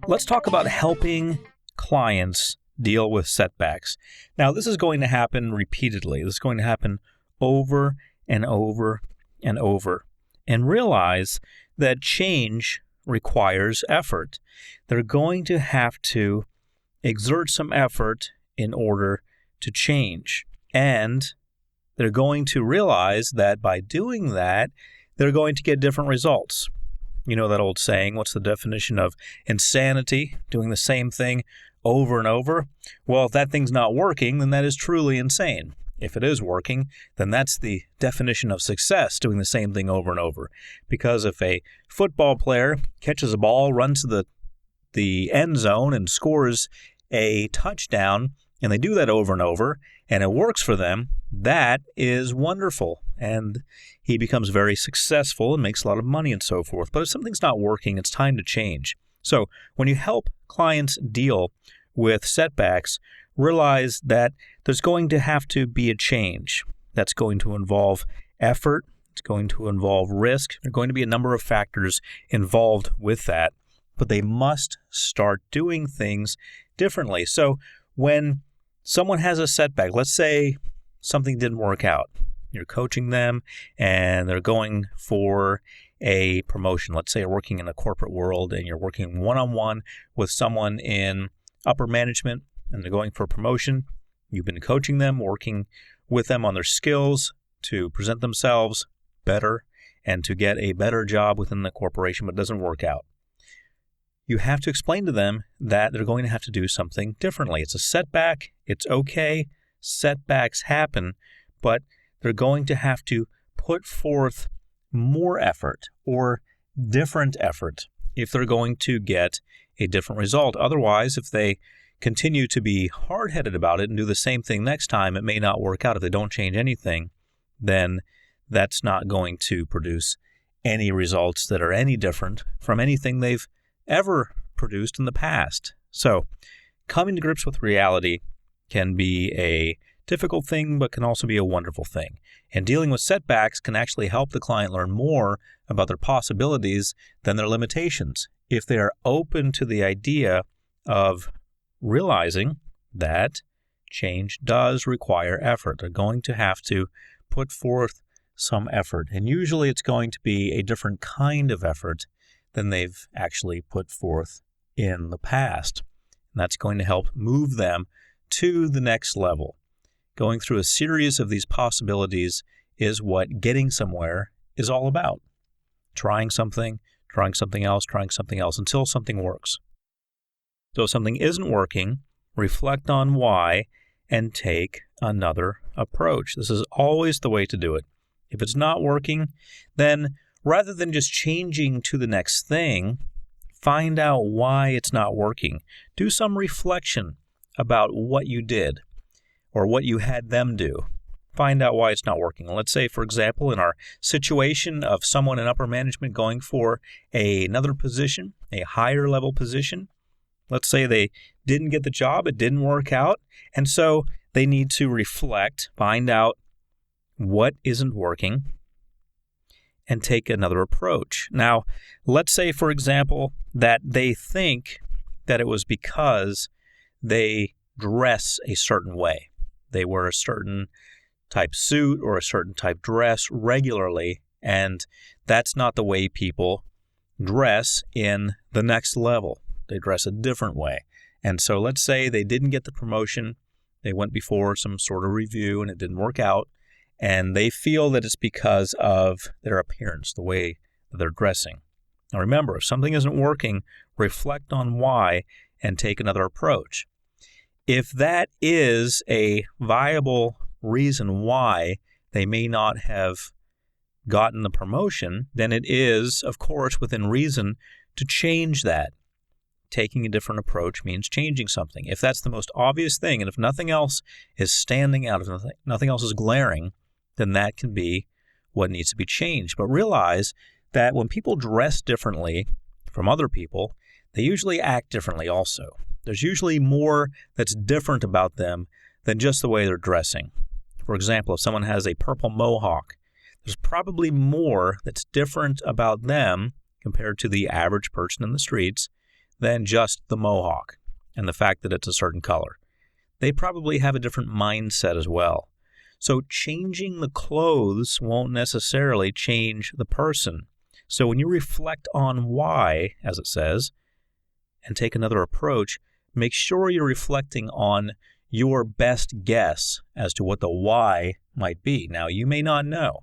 Let's talk about helping clients deal with setbacks. Now, this is going to happen repeatedly. This is going to happen over and over and over. And realize that change requires effort. They're going to have to exert some effort in order to change. And they're going to realize that by doing that, they're going to get different results. You know that old saying, what's the definition of insanity? Doing the same thing over and over? Well, if that thing's not working, then that is truly insane. If it is working, then that's the definition of success, doing the same thing over and over. Because if a football player catches a ball, runs to the end zone and scores a touchdown, and they do that over and over, and it works for them, that is wonderful. And he becomes very successful and makes a lot of money and so forth. But if something's not working, it's time to change. So when you help clients deal with setbacks, realize that there's going to have to be a change. That's going to involve effort. It's going to involve risk. There are going to be a number of factors involved with that, but they must start doing things differently. So when someone has a setback, let's say something didn't work out. You're coaching them and they're going for a promotion. Let's say you're working in a corporate world and you're working one-on-one with someone in upper management and they're going for a promotion. You've been coaching them, working with them on their skills to present themselves better and to get a better job within the corporation, but it doesn't work out. You have to explain to them that they're going to have to do something differently. It's a setback. It's okay. Setbacks happen, but they're going to have to put forth more effort or different effort if they're going to get a different result. Otherwise, if they continue to be hard-headed about it and do the same thing next time, it may not work out. If they don't change anything, then that's not going to produce any results that are any different from anything they've ever produced in the past. So coming to grips with reality can be a difficult thing, but can also be a wonderful thing. And dealing with setbacks can actually help the client learn more about their possibilities than their limitations if they are open to the idea of realizing that change does require effort. They're going to have to put forth some effort. And usually it's going to be a different kind of effort than they've actually put forth in the past. And that's going to help move them to the next level. Going through a series of these possibilities is what getting somewhere is all about. Trying something else, until something works. So if something isn't working, reflect on why and take another approach. This is always the way to do it. If it's not working, then rather than just changing to the next thing, find out why it's not working. Do some reflection about what you did or what you had them do. Find out why it's not working. Let's say, for example, in our situation of someone in upper management going for another position, a higher level position, let's say they didn't get the job, it didn't work out, and so they need to reflect, find out what isn't working, and take another approach. Now, let's say, for example, that they think that it was because they dress a certain way. They wear a certain type suit or a certain type dress regularly, and that's not the way people dress in the next level. They dress a different way. And so let's say they didn't get the promotion. They went before some sort of review and it didn't work out. And they feel that it's because of their appearance, the way that they're dressing. Now remember, if something isn't working, reflect on why and take another approach. If that is a viable reason why they may not have gotten the promotion, then it is, of course, within reason to change that. Taking a different approach means changing something. If that's the most obvious thing, and if nothing else is standing out, if nothing else is glaring, then that can be what needs to be changed. But realize that when people dress differently from other people, they usually act differently also. There's usually more that's different about them than just the way they're dressing. For example, if someone has a purple mohawk, there's probably more that's different about them compared to the average person in the streets than just the mohawk and the fact that it's a certain color. They probably have a different mindset as well. So changing the clothes won't necessarily change the person. So when you reflect on why, as it says, and take another approach, make sure you're reflecting on your best guess as to what the why might be. Now, you may not know.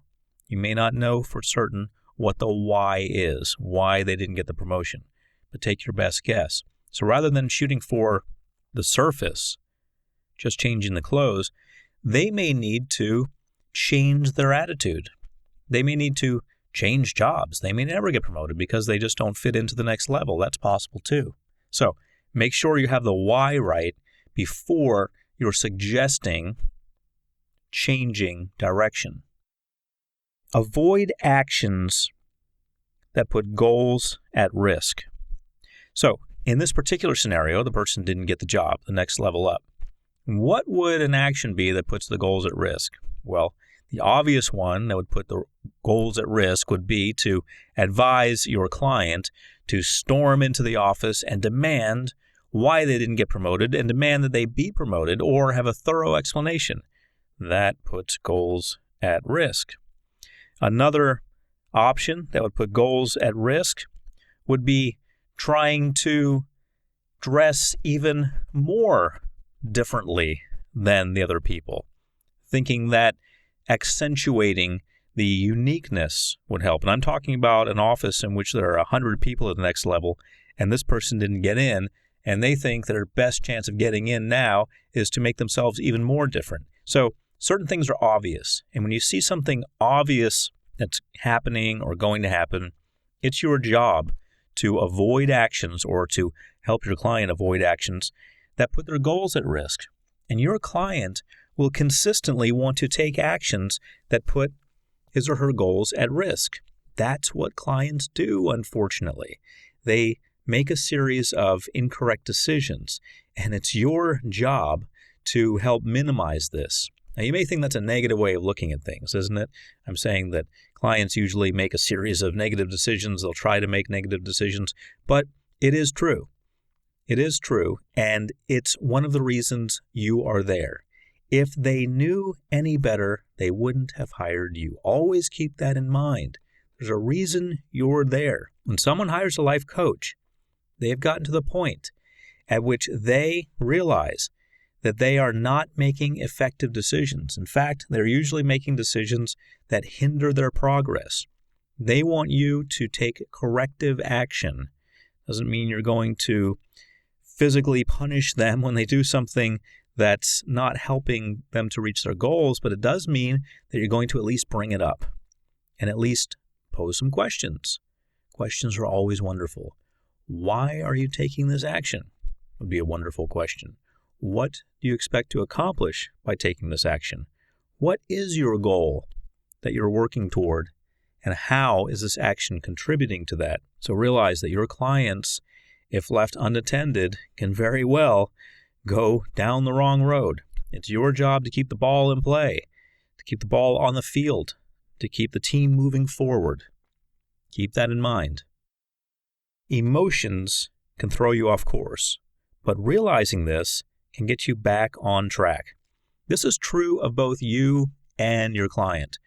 You may not know for certain what the why is, why they didn't get the promotion, but take your best guess. So rather than shooting for the surface, just changing the clothes, they may need to change their attitude. They may need to change jobs. They may never get promoted because they just don't fit into the next level. That's possible too. So make sure you have the why right before you're suggesting changing direction. Avoid actions that put goals at risk. So in this particular scenario, the person didn't get the job, the next level up. What would an action be that puts the goals at risk? Well, the obvious one that would put the goals at risk would be to advise your client to storm into the office and demand why they didn't get promoted and demand that they be promoted or have a thorough explanation. That puts goals at risk. Another option that would put goals at risk would be trying to dress even more differently than the other people, thinking that accentuating the uniqueness would help. And I'm talking about an office in which there are 100 people at the next level, and this person didn't get in, and they think that their best chance of getting in now is to make themselves even more different. So certain things are obvious, and when you see something obvious that's happening or going to happen, it's your job to avoid actions or to help your client avoid actions that put their goals at risk. And your client will consistently want to take actions that put his or her goals at risk. That's what clients do, unfortunately. They make a series of incorrect decisions, and it's your job to help minimize this. Now, you may think that's a negative way of looking at things, isn't it? I'm saying that clients usually make a series of negative decisions. They'll try to make negative decisions, but it is true. It is true, and it's one of the reasons you are there. If they knew any better, they wouldn't have hired you. Always keep that in mind. There's a reason you're there. When someone hires a life coach, they have gotten to the point at which they realize that they are not making effective decisions. In fact, they're usually making decisions that hinder their progress. They want you to take corrective action. Doesn't mean you're going to physically punish them when they do something that's not helping them to reach their goals, but it does mean that you're going to at least bring it up and at least pose some questions. Questions are always wonderful. Why are you taking this action? Would be a wonderful question. What do you expect to accomplish by taking this action? What is your goal that you're working toward, and how is this action contributing to that? So realize that your clients, if left unattended, can very well go down the wrong road. It's your job to keep the ball in play, to keep the ball on the field, to keep the team moving forward. Keep that in mind. Emotions can throw you off course, but realizing this can get you back on track. This is true of both you and your client.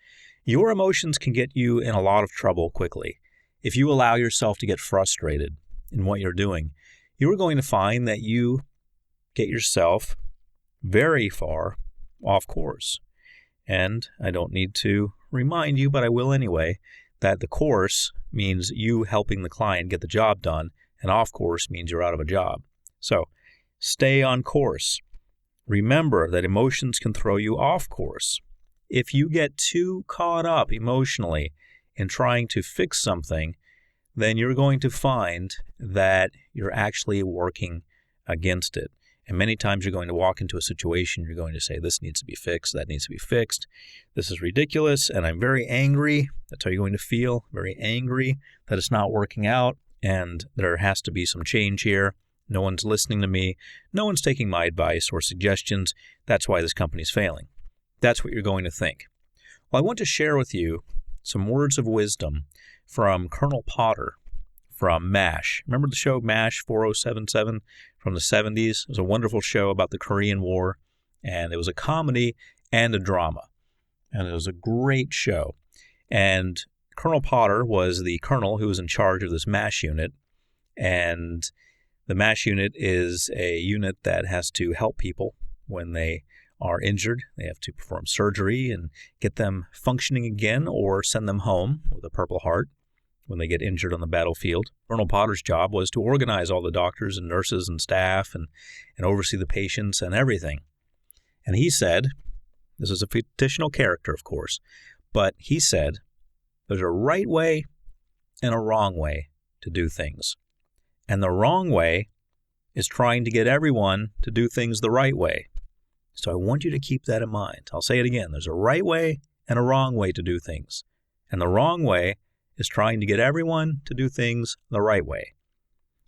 Your emotions can get you in a lot of trouble quickly. If you allow yourself to get frustrated in what you're doing, you are going to find that you get yourself very far off course. And I don't need to remind you, but I will anyway, that the course means you helping the client get the job done, and off course means you're out of a job. So stay on course. Remember that emotions can throw you off course. If you get too caught up emotionally in trying to fix something, then you're going to find that you're actually working against it. And many times you're going to walk into a situation, you're going to say, this needs to be fixed, that needs to be fixed. This is ridiculous, and I'm very angry. That's how you're going to feel, very angry that it's not working out, and there has to be some change here. No one's listening to me. No one's taking my advice or suggestions. That's why this company's failing. that's what you're going to think. Well, I want to share with you some words of wisdom from Colonel Potter from MASH. Remember the show MASH 4077 from the 70s? It was a wonderful show about the Korean War, and it was a comedy and a drama. And it was a great show. And Colonel Potter was the colonel who was in charge of this MASH unit. And the MASH unit is a unit that has to help people when they are injured. They have to perform surgery and get them functioning again or send them home with a Purple Heart when they get injured on the battlefield. Colonel Potter's job was to organize all the doctors and nurses and staff and oversee the patients and everything. And he said, this is a fictional character, of course, but he said, there's a right way and a wrong way to do things. And the wrong way is trying to get everyone to do things the right way. So I want you to keep that in mind. I'll say it again. There's a right way and a wrong way to do things. And the wrong way is trying to get everyone to do things the right way.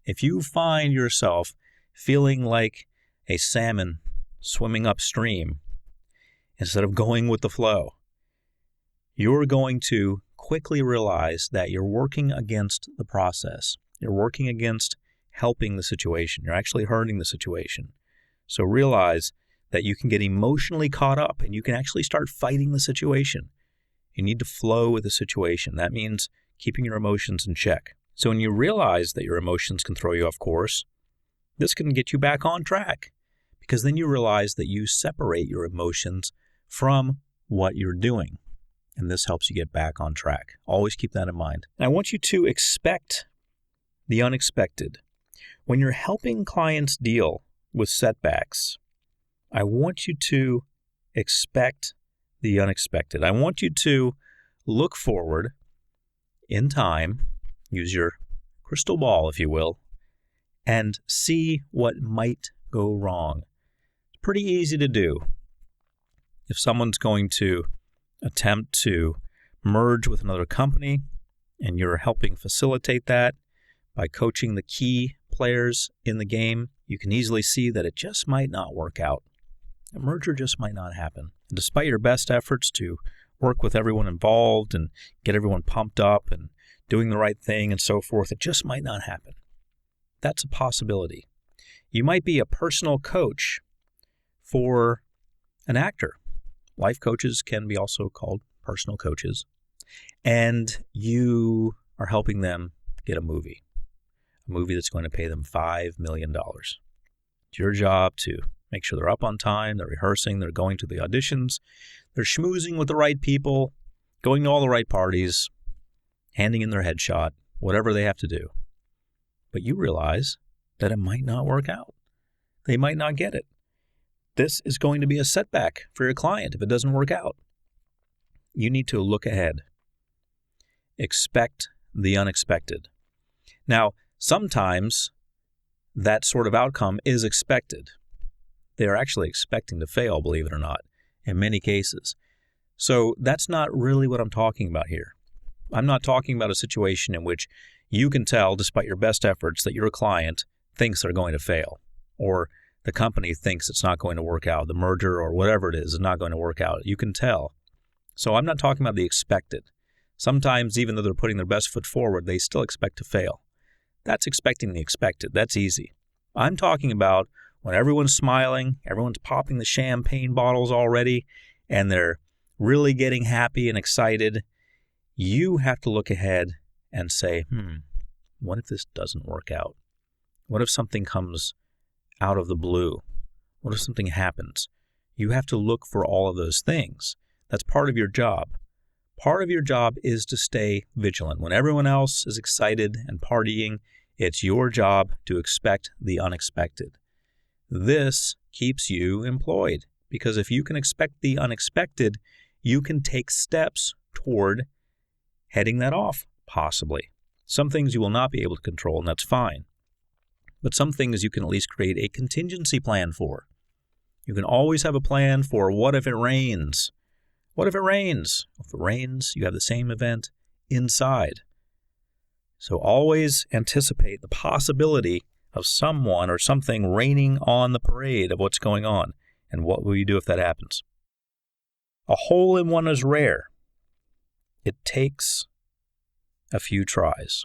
If you find yourself feeling like a salmon swimming upstream instead of going with the flow, you're going to quickly realize that you're working against the process. You're working against helping the situation. You're actually hurting the situation. So realize that you can get emotionally caught up and you can actually start fighting the situation. You need to flow with the situation. That means keeping your emotions in check. So when you realize that your emotions can throw you off course, this can get you back on track, because then you realize that you separate your emotions from what you're doing. And this helps you get back on track. Always keep that in mind. And I want you to expect the unexpected. When you're helping clients deal with setbacks, I want you to expect the unexpected. I want you to look forward in time, use your crystal ball, if you will, and see what might go wrong. It's pretty easy to do. If someone's going to attempt to merge with another company and you're helping facilitate that by coaching the key players in the game, you can easily see that it just might not work out. A merger just might not happen. And despite your best efforts to work with everyone involved and get everyone pumped up and doing the right thing and so forth, it just might not happen. That's a possibility. You might be a personal coach for an actor. Life coaches can be also called personal coaches. And you are helping them get a movie that's going to pay them $5 million. It's your job to make sure they're up on time, they're rehearsing, they're going to the auditions, they're schmoozing with the right people, going to all the right parties, handing in their headshot, whatever they have to do. But you realize that it might not work out. They might not get it. This is going to be a setback for your client if it doesn't work out. You need to look ahead. Expect the unexpected. Now, sometimes that sort of outcome is expected. They are actually expecting to fail, believe it or not, in many cases. So that's not really what I'm talking about here. I'm not talking about a situation in which you can tell, despite your best efforts, that your client thinks they're going to fail, or the company thinks it's not going to work out, the merger or whatever it is not going to work out. You can tell. So I'm not talking about the expected. Sometimes, even though they're putting their best foot forward, they still expect to fail. That's expecting the expected. That's easy. I'm talking about when everyone's smiling, everyone's popping the champagne bottles already, and they're really getting happy and excited. You have to look ahead and say, what if this doesn't work out? What if something comes out of the blue? What if something happens? You have to look for all of those things. That's part of your job. Part of your job is to stay vigilant. When everyone else is excited and partying, it's your job to expect the unexpected. This keeps you employed, because if you can expect the unexpected, you can take steps toward heading that off, possibly. Some things you will not be able to control, and that's fine. But some things you can at least create a contingency plan for. You can always have a plan for what if it rains? What if it rains? If it rains, you have the same event inside. So always anticipate the possibility of someone or something raining on the parade of what's going on. And what will you do if that happens? A hole-in-one is rare. It takes a few tries.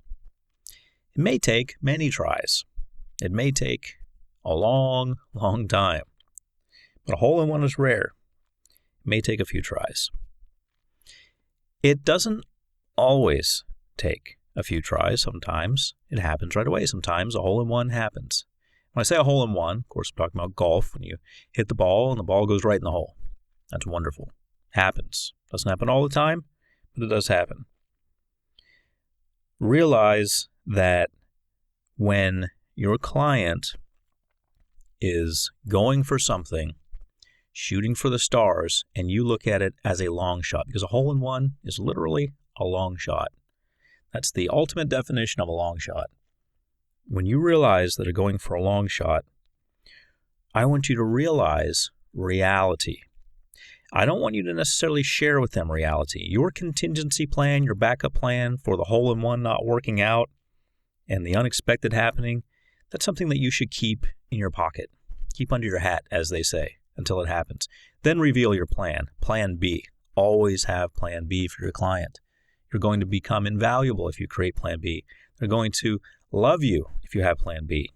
It may take many tries. It may take a long, long time. But a hole-in-one is rare. It may take a few tries. It doesn't always take a few tries. Sometimes it happens right away. Sometimes a hole-in-one happens. When I say a hole-in-one, of course, I'm talking about golf, when you hit the ball and the ball goes right in the hole. That's wonderful. Happens. Doesn't happen all the time, but it does happen. Realize that when your client is going for something, shooting for the stars, and you look at it as a long shot, because a hole-in-one is literally a long shot. That's the ultimate definition of a long shot. When you realize that they're going for a long shot, I want you to realize reality. I don't want you to necessarily share with them reality. Your contingency plan, your backup plan for the hole-in-one not working out and the unexpected happening, that's something that you should keep in your pocket. Keep under your hat, as they say, until it happens. Then reveal your plan. Plan B. Always have Plan B for your client. You're going to become invaluable if you create Plan B. They're going to love you if you have Plan B.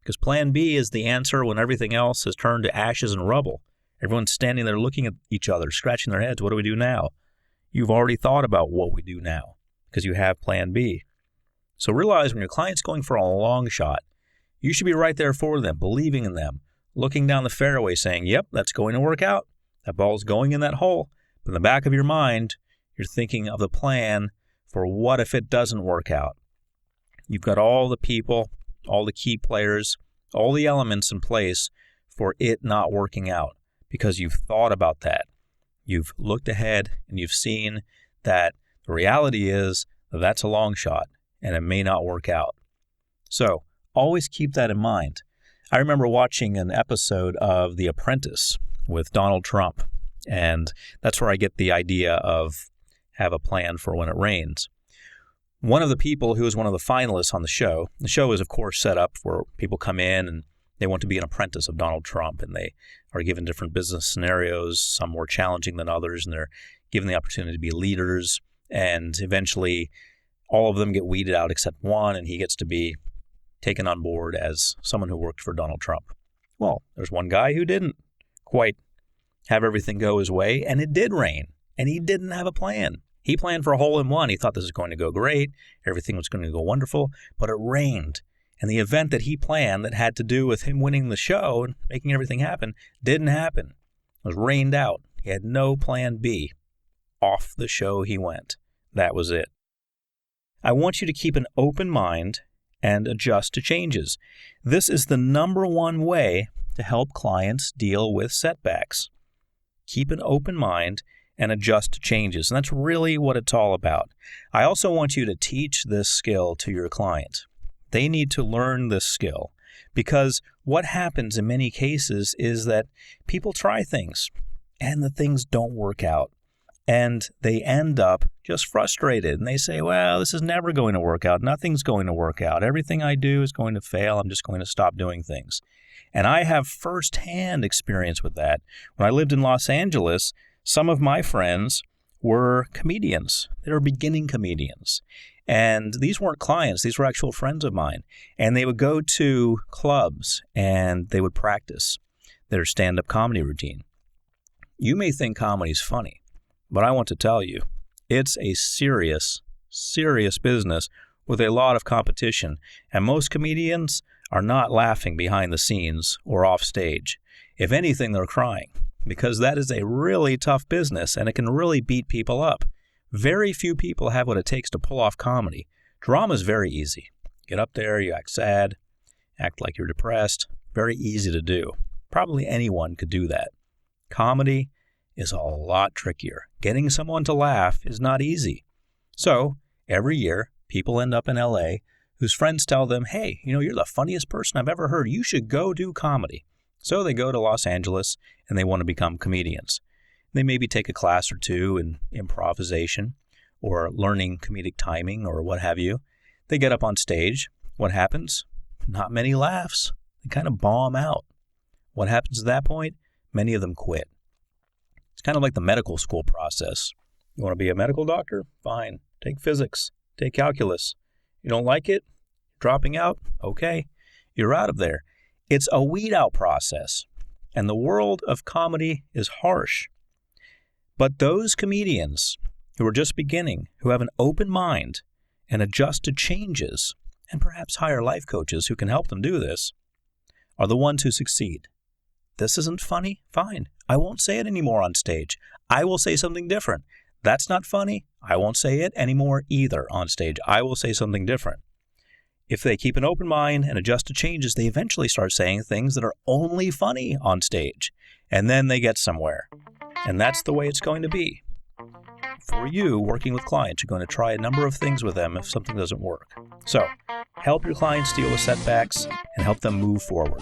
Because Plan B is the answer when everything else has turned to ashes and rubble. Everyone's standing there looking at each other, scratching their heads. What do we do now? You've already thought about what we do now because you have Plan B. So realize when your client's going for a long shot, you should be right there for them, believing in them, looking down the fairway saying, yep, that's going to work out. That ball's going in that hole. But in the back of your mind, you're thinking of the plan for what if it doesn't work out. You've got all the people, all the key players, all the elements in place for it not working out because you've thought about that. You've looked ahead and you've seen that the reality is that that's a long shot and it may not work out. So always keep that in mind. I remember watching an episode of The Apprentice with Donald Trump, and that's where I get the idea of have a plan for when it rains. One of the people who was one of the finalists on the show is, of course, set up where people come in and they want to be an apprentice of Donald Trump, and they are given different business scenarios, some more challenging than others, and they're given the opportunity to be leaders, and eventually all of them get weeded out except one, and he gets to be taken on board as someone who worked for Donald Trump. Well, there's one guy who didn't quite have everything go his way, and it did rain, and he didn't have a plan. He planned for a hole-in-one. He thought this was going to go great. Everything was going to go wonderful, but it rained. And the event that he planned that had to do with him winning the show and making everything happen didn't happen. It was rained out. He had no plan B. Off the show he went. That was it. I want you to keep an open mind and adjust to changes. This is the number one way to help clients deal with setbacks. Keep an open mind and adjust to changes. And that's really what it's all about. I also want you to teach this skill to your client. They need to learn this skill because what happens in many cases is that people try things and the things don't work out. And they end up just frustrated. And they say, well, this is never going to work out. Nothing's going to work out. Everything I do is going to fail. I'm just going to stop doing things. And I have firsthand experience with that. When I lived in Los Angeles, some of my friends were comedians. They were beginning comedians. And these weren't clients. These were actual friends of mine. And they would go to clubs and they would practice their stand-up comedy routine. You may think comedy's funny, but I want to tell you, it's a serious, serious business with a lot of competition. And most comedians are not laughing behind the scenes or off stage. If anything, they're crying because that is a really tough business and it can really beat people up. Very few people have what it takes to pull off comedy. Drama is very easy. Get up there, you act sad, act like you're depressed. Very easy to do. Probably anyone could do that. Comedy is a lot trickier. Getting someone to laugh is not easy. So, every year, people end up in LA whose friends tell them, hey, you're the funniest person I've ever heard. You should go do comedy. So they go to Los Angeles and they want to become comedians. They maybe take a class or two in improvisation or learning comedic timing or what have you. They get up on stage. What happens? Not many laughs. They kind of bomb out. What happens at that point? Many of them quit. It's kind of like the medical school process. You want to be a medical doctor? Fine. Take physics. Take calculus. You don't like it? Dropping out? Okay. You're out of there. It's a weed-out process. And the world of comedy is harsh. But those comedians who are just beginning, who have an open mind and adjust to changes, and perhaps hire life coaches who can help them do this, are the ones who succeed. This isn't funny? Fine. I won't say it anymore on stage. I will say something different. That's not funny? I won't say it anymore either on stage. I will say something different. If they keep an open mind and adjust to changes, they eventually start saying things that are only funny on stage. And then they get somewhere. And that's the way it's going to be. For you, working with clients, you're going to try a number of things with them if something doesn't work. So, help your clients deal with setbacks and help them move forward.